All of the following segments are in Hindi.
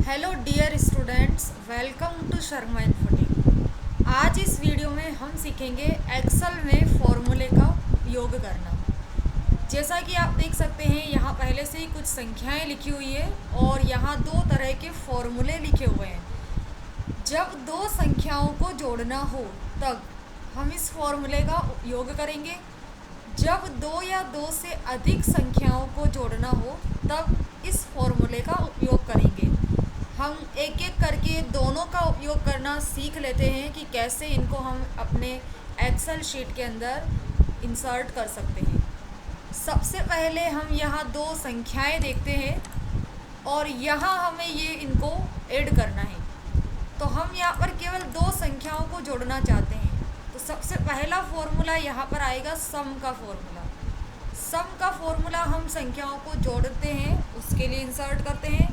Hello dear students, welcome to Sharma Infotech. आज इस वीडियो में हम सीखेंगे एक्सेल में फॉर्मूले का उपयोग करना। जैसा कि आप देख सकते हैं, यहाँ पहले से ही कुछ संख्याएं लिखी हुई है और यहाँ दो तरह के फॉर्मूले लिखे हुए हैं। जब दो संख्याओं को जोड़ना हो तब हम इस फॉर्मूले का उपयोग करेंगे। जब दो या दो से अधिक संख्याओं को जोड़ना हो तब इस फॉर्मूले का उपयोग करेंगे। हम एक एक करके दोनों का उपयोग करना सीख लेते हैं कि कैसे इनको हम अपने एक्सेल शीट के अंदर इंसर्ट कर सकते हैं। सबसे पहले हम यहाँ दो संख्याएं देखते हैं और यहाँ हमें ये इनको ऐड करना है। तो हम यहाँ पर केवल दो संख्याओं को जोड़ना चाहते हैं। तो सबसे पहला फॉर्मूला यहाँ पर आएगा सम का फॉर्मूला। सम का फॉर्मूला हम संख्याओं को जोड़ते हैं, उसके लिए इंसर्ट करते हैं।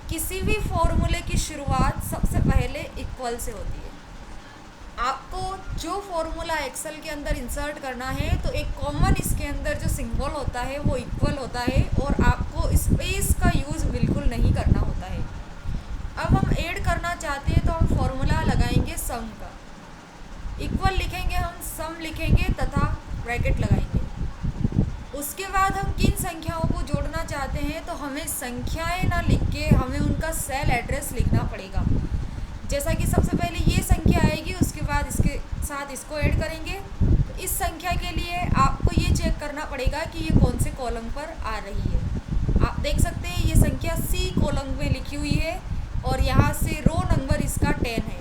किसी भी फॉर्मूले की शुरुआत सबसे पहले इक्वल से होती है। आपको जो फॉर्मूला एक्सेल के अंदर इंसर्ट करना है तो एक कॉमन इसके अंदर जो सिंबल होता है वो इक्वल होता है और आपको स्पेस का यूज़ बिल्कुल नहीं करना होता है। अब हम ऐड करना चाहते हैं तो हम फॉर्मूला लगाएंगे सम का। इक्वल लिखेंगे, हम सम लिखेंगे तथा ब्रैकेट लगाएंगे। उसके बाद हम किन संख्याओं को जोड़ना चाहते हैं तो हमें संख्याएं ना लिख के हमें उनका सेल एड्रेस लिखना पड़ेगा। जैसा कि सबसे पहले ये संख्या आएगी, उसके बाद इसके साथ इसको ऐड करेंगे। तो इस संख्या के लिए आपको ये चेक करना पड़ेगा कि ये कौन से कॉलम पर आ रही है। आप देख सकते हैं ये संख्या सी कॉलम में लिखी हुई है और यहाँ से रो नंबर इसका 10 है।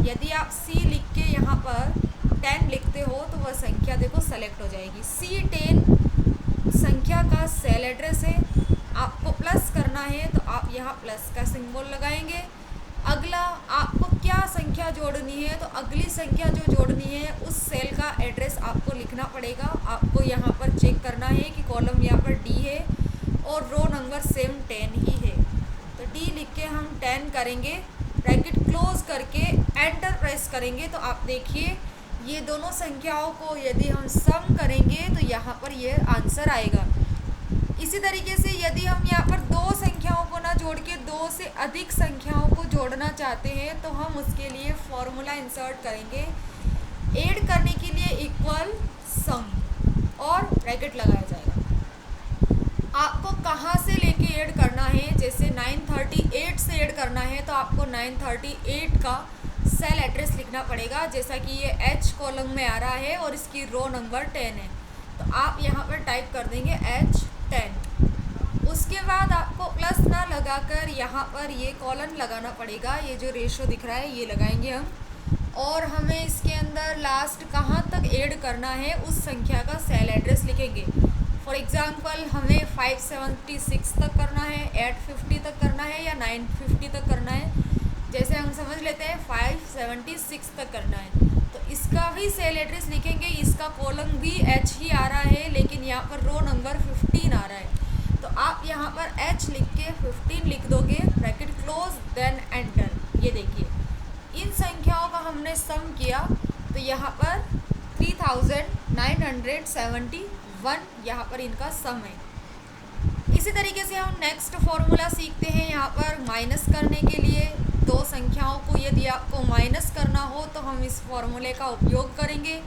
यदि आप सी लिख के यहाँ पर 10 लिखते हो तो वह संख्या देखो सेलेक्ट हो जाएगी। C10 संख्या का सेल एड्रेस है। आपको प्लस करना है तो आप यहाँ प्लस का सिंबल लगाएंगे। अगला आपको क्या संख्या जोड़नी है तो अगली संख्या जो जोड़नी है उस सेल का एड्रेस आपको लिखना पड़ेगा। आपको यहाँ पर चेक करना है कि कॉलम यहाँ पर डी है और रो नंबर सेम 10 ही है। तो डी लिख के हम 10 करेंगे, ब्रैकेट क्लोज करके एंटर प्रेस करेंगे। तो आप देखिए ये दोनों संख्याओं को यदि हम सम करेंगे तो यहाँ पर ये आंसर आएगा। इसी तरीके से यदि हम यहाँ पर दो संख्याओं को ना जोड़ के दो से अधिक संख्याओं को जोड़ना चाहते हैं तो हम उसके लिए फॉर्मूला इंसर्ट करेंगे। ऐड करने के लिए इक्वल सम और ब्रैकेट लगाया जाएगा। आपको कहाँ से लेके ऐड करना है, जैसे 938 से ऐड करना है तो आपको 938 का सेल एड्रेस लिखना पड़ेगा। जैसा कि ये H कॉलम में आ रहा है और इसकी रो नंबर 10 है तो आप यहाँ पर टाइप कर देंगे H10। उसके बाद आपको प्लस ना लगाकर यहाँ पर ये कॉलन लगाना पड़ेगा। ये जो रेशो दिख रहा है ये लगाएंगे हम और हमें इसके अंदर लास्ट कहाँ तक ऐड करना है उस संख्या का सेल एड्रेस लिखेंगे। फॉर एग्ज़ाम्पल हमें 576 तक करना है, 850 तक करना है या 950 तक करना है। जैसे हम समझ लेते हैं 576 तक करना है तो इसका भी सेल एड्रेस लिखेंगे। इसका कॉलम भी H ही आ रहा है लेकिन यहाँ पर रो नंबर 15 आ रहा है तो आप यहाँ पर H लिख के 15 लिख दोगे, ब्रैकेट क्लोज देन एंटर। ये देखिए इन संख्याओं का हमने सम किया तो यहाँ पर 3971 यहाँ पर इनका सम है। इसी तरीके से हम नेक्स्ट फॉर्मूला सीखते हैं। यहाँ पर माइनस करने के लिए दो संख्याओं को यदि आपको माइनस करना हो तो हम इस फॉर्मूले का उपयोग करेंगे।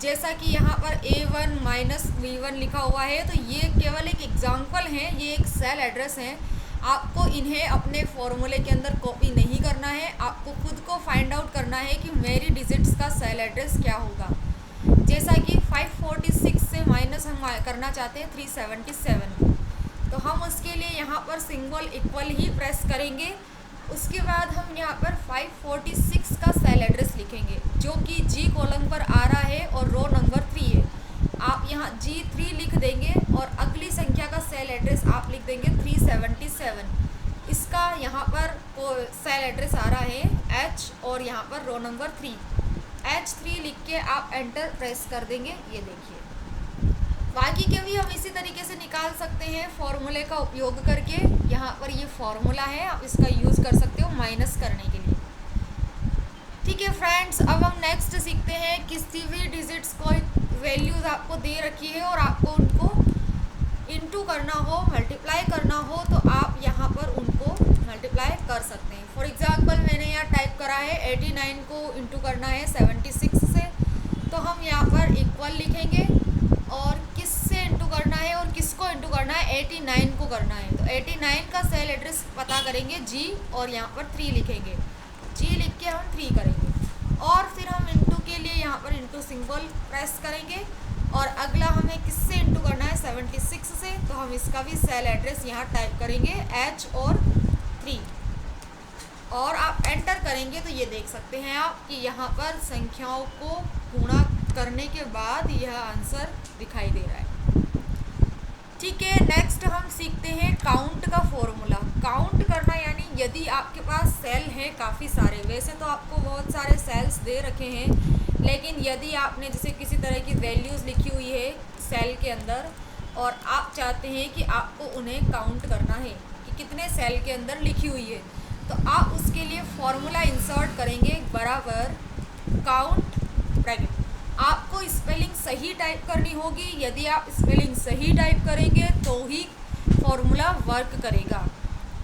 जैसा कि यहाँ पर A1 माइनस B1 लिखा हुआ है तो ये केवल एक एग्जाम्पल है, ये एक सेल एड्रेस है। आपको इन्हें अपने फॉर्मूले के अंदर कॉपी नहीं करना है, आपको खुद को फाइंड आउट करना है कि मेरी डिजिट्स का सेल एड्रेस क्या होगा। जैसा कि 546 से माइनस हम करना चाहते हैं 377 तो हम उसके लिए यहाँ पर सिंबल इक्वल ही प्रेस करेंगे। उसके बाद हम यहाँ पर 546 का सेल एड्रेस लिखेंगे जो कि G कॉलम पर आ रहा है और रो नंबर 3 है। आप यहाँ G3 लिख देंगे और अगली संख्या का सेल एड्रेस आप लिख देंगे 377। इसका यहाँ पर सेल एड्रेस आ रहा है H और यहाँ पर रो नंबर 3, H3 लिख के आप एंटर प्रेस कर देंगे। ये देखिए बाकी के भी हम इसी तरीके से निकाल सकते हैं फॉर्मूले का उपयोग करके। यहाँ पर ये फॉर्मूला है, आप इसका यूज़ कर सकते हो माइनस करने के लिए। ठीक है फ्रेंड्स, अब हम नेक्स्ट सीखते हैं। किसी भी डिजिट्स को वैल्यूज़ आपको दे रखी है और आपको उनको इनटू करना हो, मल्टीप्लाई करना हो तो आप यहाँ पर उनको मल्टीप्लाई कर सकते हैं। फॉर एग्जांपल मैंने यहाँ टाइप करा है 89 को इंटू करना है 76 से, तो हम यहाँ पर इक्वल लिखेंगे और किससे इंटू करना है और किसको इंटू करना है, 89 को करना है। तो 89 का सेल एड्रेस पता करेंगे जी और यहाँ पर 3 लिखेंगे, जी लिख के हम 3 करेंगे और फिर हम इंटू के लिए यहाँ पर इंटू सिंबल प्रेस करेंगे और अगला हमें किससे इंटू करना है 76 से, तो हम इसका भी सेल एड्रेस यहाँ टाइप करेंगे H और 3 और आप एंटर करेंगे तो ये देख सकते हैं आप कि यहाँ पर संख्याओं को गुणा करने के बाद यह आंसर दिखाई दे रहा है। ठीक है, नेक्स्ट हम सीखते हैं काउंट का फॉर्मूला। काउंट करना यानी यदि आपके पास सेल हैं काफ़ी सारे, वैसे तो आपको बहुत सारे सेल्स दे रखे हैं, लेकिन यदि आपने जैसे किसी तरह की वैल्यूज़ लिखी हुई है सेल के अंदर और आप चाहते हैं कि आपको उन्हें काउंट करना है कि कितने सेल के अंदर लिखी हुई है, तो आप उसके लिए फॉर्मूला इंसर्ट करेंगे बराबर काउंट ब्रैकेट। आपको स्पेलिंग सही टाइप करनी होगी, यदि आप स्पेलिंग सही टाइप करेंगे तो ही फॉर्मूला वर्क करेगा।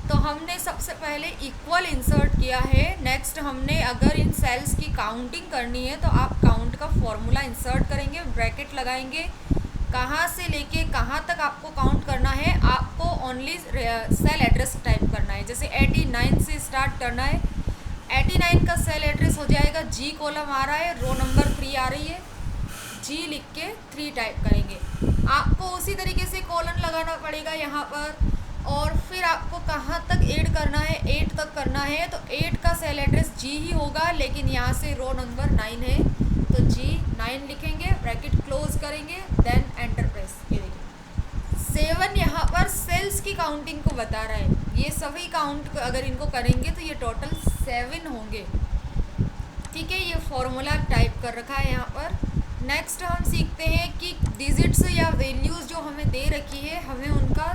तो हमने सबसे पहले इक्वल इंसर्ट किया है। नेक्स्ट हमने अगर इन सेल्स की काउंटिंग करनी है तो आप काउंट का फॉर्मूला इंसर्ट करेंगे, ब्रैकेट लगाएंगे, कहाँ से लेके कहाँ तक आपको काउंट करना है, आपको ओनली सेल एड्रेस टाइप करना है। जैसे 89 से स्टार्ट करना है, 89 का सेल एड्रेस हो जाएगा, जी कॉलम आ रहा है, रो नंबर 3 आ रही है, जी लिख के 3 टाइप करेंगे। आपको उसी तरीके से कॉलन लगाना पड़ेगा यहाँ पर और फिर आपको कहाँ तक ऐड करना है, 8 तक करना है, तो 8 का सेल एड्रेस जी ही होगा, लेकिन यहाँ से रो नंबर 9 है तो जी 9 लिखेंगे, ब्रैकेट क्लोज करेंगे, देन एंटर प्रेस। ये देखिए 7 यहाँ पर सेल्स की काउंटिंग को बता रहा है। ये सभी काउंट अगर इनको करेंगे तो ये टोटल 7 होंगे। ठीक है, ये फॉर्मूला टाइप कर रखा है यहाँ पर। नेक्स्ट हम सीखते हैं कि डिजिट्स या वैल्यूज़ जो हमें दे रखी है, हमें उनका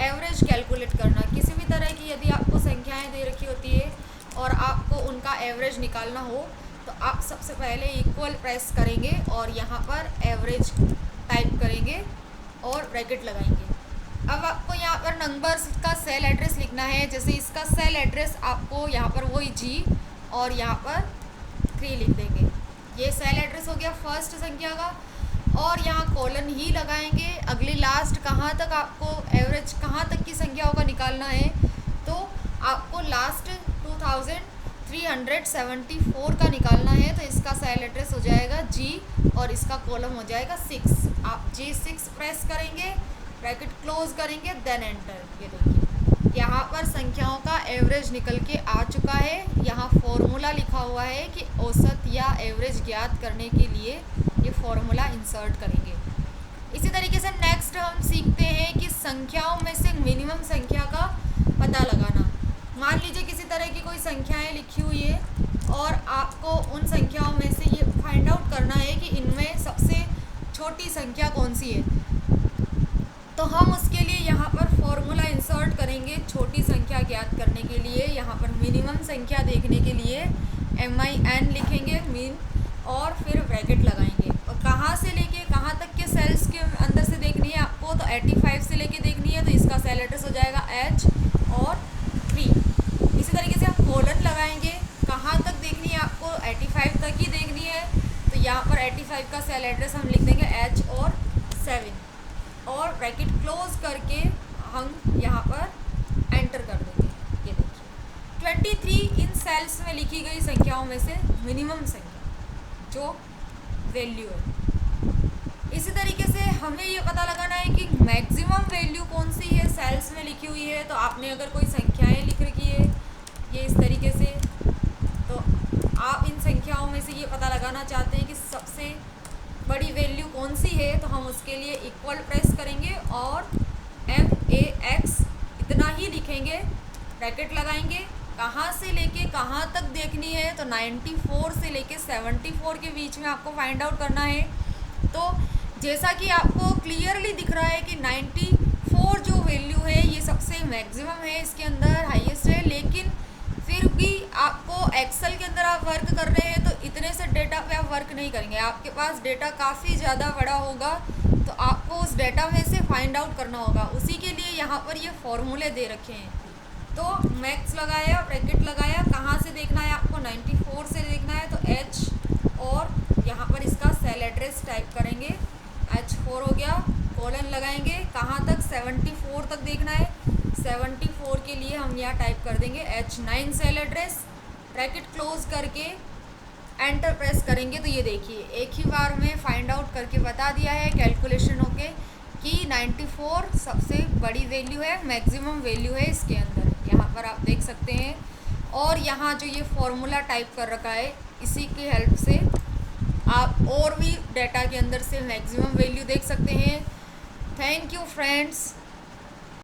एवरेज कैलकुलेट करना। किसी भी तरह की यदि आपको संख्याएं दे रखी होती है और आपको उनका एवरेज निकालना हो तो आप सबसे पहले इक्वल प्रेस करेंगे और यहाँ पर एवरेज टाइप करेंगे और ब्रैकेट लगाएंगे। अब आपको यहाँ पर नंबर्स का सेल एड्रेस लिखना है। जैसे इसका सेल एड्रेस आपको यहाँ पर वही जी और यहाँ पर 3 लिख देंगे। ये सेल एड्रेस हो गया फर्स्ट संख्या का और यहाँ कॉलन ही लगाएंगे। अगली लास्ट कहाँ तक आपको एवरेज कहाँ तक की संख्याओं का निकालना है, तो आपको लास्ट 2374 का निकालना है, तो इसका सेल एड्रेस हो जाएगा जी और इसका कॉलम हो जाएगा 6। आप G6 प्रेस करेंगे, ब्रैकेट क्लोज करेंगे, देन एंटर। ये देखिए यहाँ पर संख्याओं का एवरेज निकल के आ चुका है। यहाँ फॉर्मूला लिखा हुआ है कि औसत या एवरेज ज्ञात करने के लिए ये फॉर्मूला इंसर्ट करेंगे। इसी तरीके से नेक्स्ट हम सीखते हैं कि संख्याओं में से मिनिमम संख्या का पता लगाना। मान लीजिए किसी तरह की कोई संख्याएं लिखी हुई है और आपको उन संख्याओं में से ये फाइंड आउट करना है कि इनमें सबसे छोटी संख्या कौन सी है, तो हम उसके लिए यहाँ पर फॉर्मूला इंसर्ट करेंगे छोटी संख्या ज्ञात करने के लिए। यहाँ पर मिनिमम संख्या देखने के लिए MIN लिखेंगे मीन और फिर ब्रैकेट लगाएंगे। और कहाँ से लेके कहाँ तक के सेल्स के अंदर से देखनी है आपको, तो 85 से लेके देखनी है, तो इसका सेल एड्रेस हो जाएगा H और 3। इसी तरीके से हम कॉलन लगाएंगे, कहाँ तक देखनी है आपको, 85 तक ही देखनी है, तो यहाँ पर 85 का सेल एड्रेस हम लिख देंगे H और 7 और ब्रैकेट क्लोज करके हम यहाँ पर एंटर कर देंगे। ये देखिए 23 इन सेल्स में लिखी गई संख्याओं में से मिनिमम संख्या जो वैल्यू है। इसी तरीके से हमें ये पता लगाना है कि मैक्सिमम वैल्यू कौन सी है सेल्स में लिखी हुई है। तो आपने अगर कोई संख्याएं लिख रखी है ये इस तरीके से, तो आप इन संख्याओं में से ये पता लगाना चाहते हैं कि सबसे बड़ी वैल्यू कौन सी है, तो हम उसके लिए इक्वल प्रेस करेंगे और MAX इतना ही लिखेंगे, ब्रैकेट लगाएंगे। कहाँ से लेके कहाँ तक देखनी है, तो 94 से लेके 74 के बीच में आपको फाइंड आउट करना है। तो जैसा कि आपको क्लियरली दिख रहा है कि 94 जो वैल्यू है ये सबसे मैक्सिमम है, इसके अंदर हाईएस्ट है, लेकिन फिर भी आपको एक्सेल के अंदर आप वर्क कर रहे हैं तो इतने से डेटा पे आप वर्क नहीं करेंगे। आपके पास डेटा काफ़ी ज़्यादा बड़ा होगा तो आपको उस डेटा में से फाइंड आउट करना होगा। उसी के लिए यहाँ पर ये फॉर्मूले दे रखे हैं। तो मैक्स लगाया, ब्रैकेट लगाया, कहाँ से देखना है आपको, 94 से देखना है तो H और यहाँ पर इसका सेल एड्रेस टाइप करेंगे, H4 हो गया, कॉलन लगाएंगे, कहाँ तक, 74 तक देखना है, 74 के लिए हम यहाँ टाइप कर देंगे H9 cell address, bracket close करके एंटर प्रेस करेंगे। तो ये देखिए एक ही बार में फाइंड आउट करके बता दिया है कैलकुलेशन होके कि 94 सबसे बड़ी वैल्यू है, मैक्सिमम वैल्यू है इसके अंदर, यहाँ पर आप देख सकते हैं। और यहाँ जो ये फॉर्मूला टाइप कर रखा है, इसी की हेल्प से आप और भी डेटा के अंदर से मैक्सिमम वैल्यू देख सकते हैं। Thank you friends.